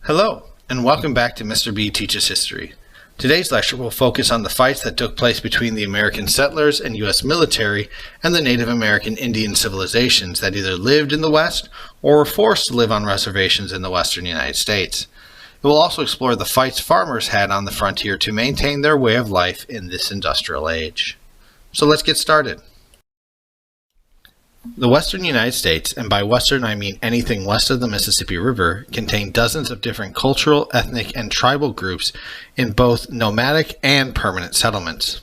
Hello, and welcome back to Mr. B Teaches History. Today's lecture will focus on the fights that took place between the American settlers and U.S. military and the Native American Indian civilizations that either lived in the West or were forced to live on reservations in the western United States. It will also explore the fights farmers had on the frontier to maintain their way of life in this industrial age. So let's get started. The western United States, and by western I mean anything west of the Mississippi River, contained dozens of different cultural, ethnic, and tribal groups in both nomadic and permanent settlements.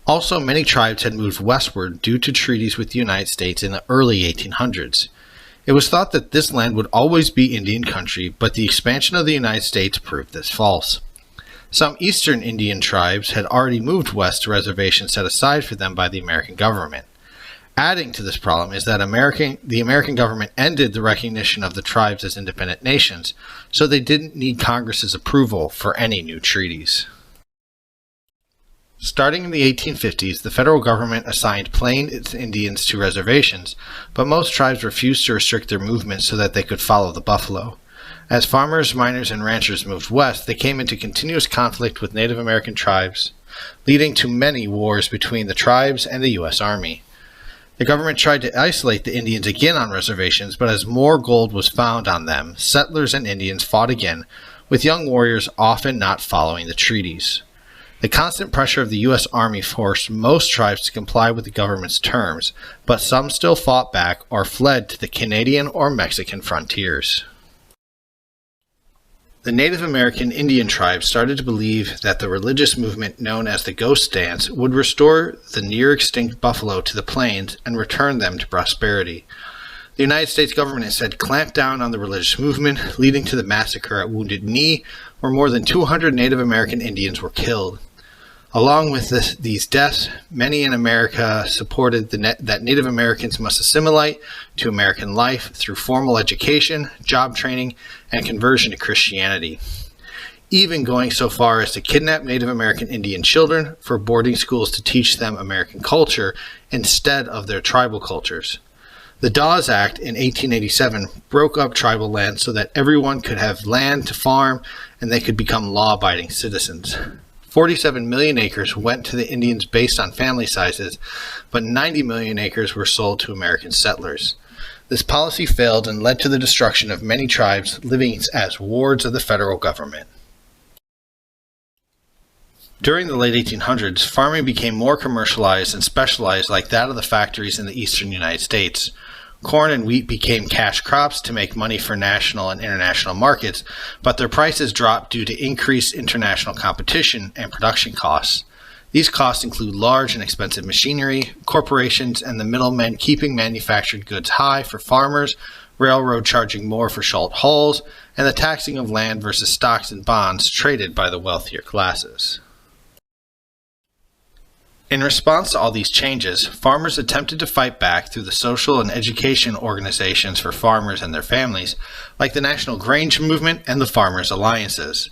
Also, many tribes had moved westward due to treaties with the United States in the early 1800s. It was thought that this land would always be Indian country, but the expansion of the United States proved this false. Some eastern Indian tribes had already moved west to reservations set aside for them by the American government. Adding to this problem is that the American government ended the recognition of the tribes as independent nations, so they didn't need Congress's approval for any new treaties. Starting in the 1850s, the federal government assigned Plains Indians to reservations, but most tribes refused to restrict their movement so that they could follow the buffalo. As farmers, miners, and ranchers moved west, they came into continuous conflict with Native American tribes, leading to many wars between the tribes and the U.S. Army. The government tried to isolate the Indians again on reservations, but as more gold was found on them, settlers and Indians fought again, with young warriors often not following the treaties. The constant pressure of the U.S. Army forced most tribes to comply with the government's terms, but some still fought back or fled to the Canadian or Mexican frontiers. The Native American Indian tribes started to believe that the religious movement known as the Ghost Dance would restore the near-extinct buffalo to the plains and return them to prosperity. The United States government instead clamped down on the religious movement, leading to the massacre at Wounded Knee, where more than 200 Native American Indians were killed. Along with these deaths, many in America supported that Native Americans must assimilate to American life through formal education, job training, and conversion to Christianity, even going so far as to kidnap Native American Indian children for boarding schools to teach them American culture instead of their tribal cultures. The Dawes Act in 1887 broke up tribal land so that everyone could have land to farm and they could become law-abiding citizens. 47 million acres went to the Indians based on family sizes, but 90 million acres were sold to American settlers. This policy failed and led to the destruction of many tribes living as wards of the federal government. During the late 1800s, farming became more commercialized and specialized like that of the factories in the eastern United States. Corn and wheat became cash crops to make money for national and international markets, but their prices dropped due to increased international competition and production costs. These costs include large and expensive machinery, corporations, and the middlemen keeping manufactured goods high for farmers, railroad charging more for short hauls, and the taxing of land versus stocks and bonds traded by the wealthier classes. In response to all these changes, farmers attempted to fight back through the social and education organizations for farmers and their families, like the National Grange Movement and the Farmers' Alliances.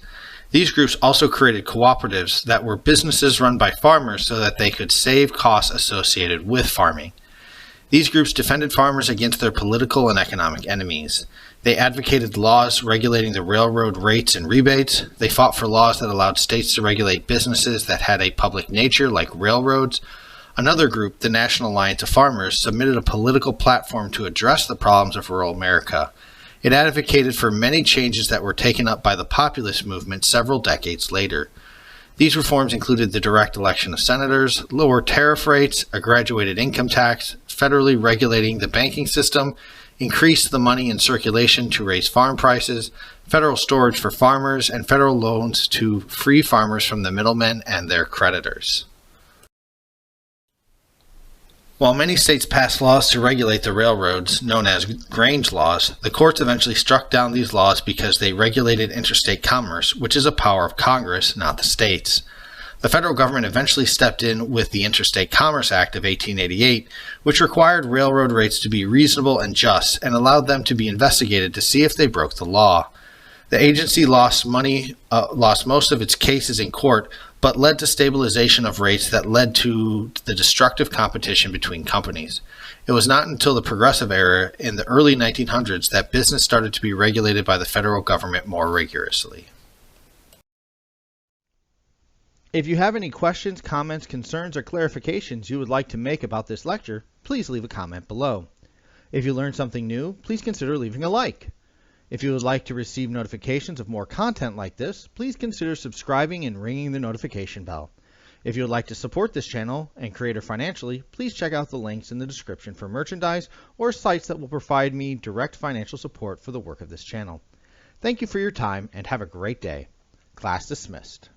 These groups also created cooperatives that were businesses run by farmers so that they could save costs associated with farming. These groups defended farmers against their political and economic enemies. They advocated laws regulating the railroad rates and rebates. They fought for laws that allowed states to regulate businesses that had a public nature, like railroads. Another group, the National Alliance of Farmers, submitted a political platform to address the problems of rural America. It advocated for many changes that were taken up by the populist movement several decades later. These reforms included the direct election of senators, lower tariff rates, a graduated income tax, federally regulating the banking system, increase the money in circulation to raise farm prices, federal storage for farmers, and federal loans to free farmers from the middlemen and their creditors. While many states passed laws to regulate the railroads, known as Grange laws, the courts eventually struck down these laws because they regulated interstate commerce, which is a power of Congress, not the states. The federal government eventually stepped in with the Interstate Commerce Act of 1888, which required railroad rates to be reasonable and just and allowed them to be investigated to see if they broke the law. The agency lost most of its cases in court, but led to stabilization of rates that led to the destructive competition between companies. It was not until the Progressive Era in the early 1900s that business started to be regulated by the federal government more rigorously. If you have any questions, comments, concerns, or clarifications you would like to make about this lecture, please leave a comment below. If you learned something new, please consider leaving a like. If you would like to receive notifications of more content like this, please consider subscribing and ringing the notification bell. If you would like to support this channel and creator financially, please check out the links in the description for merchandise or sites that will provide me direct financial support for the work of this channel. Thank you for your time and have a great day. Class dismissed.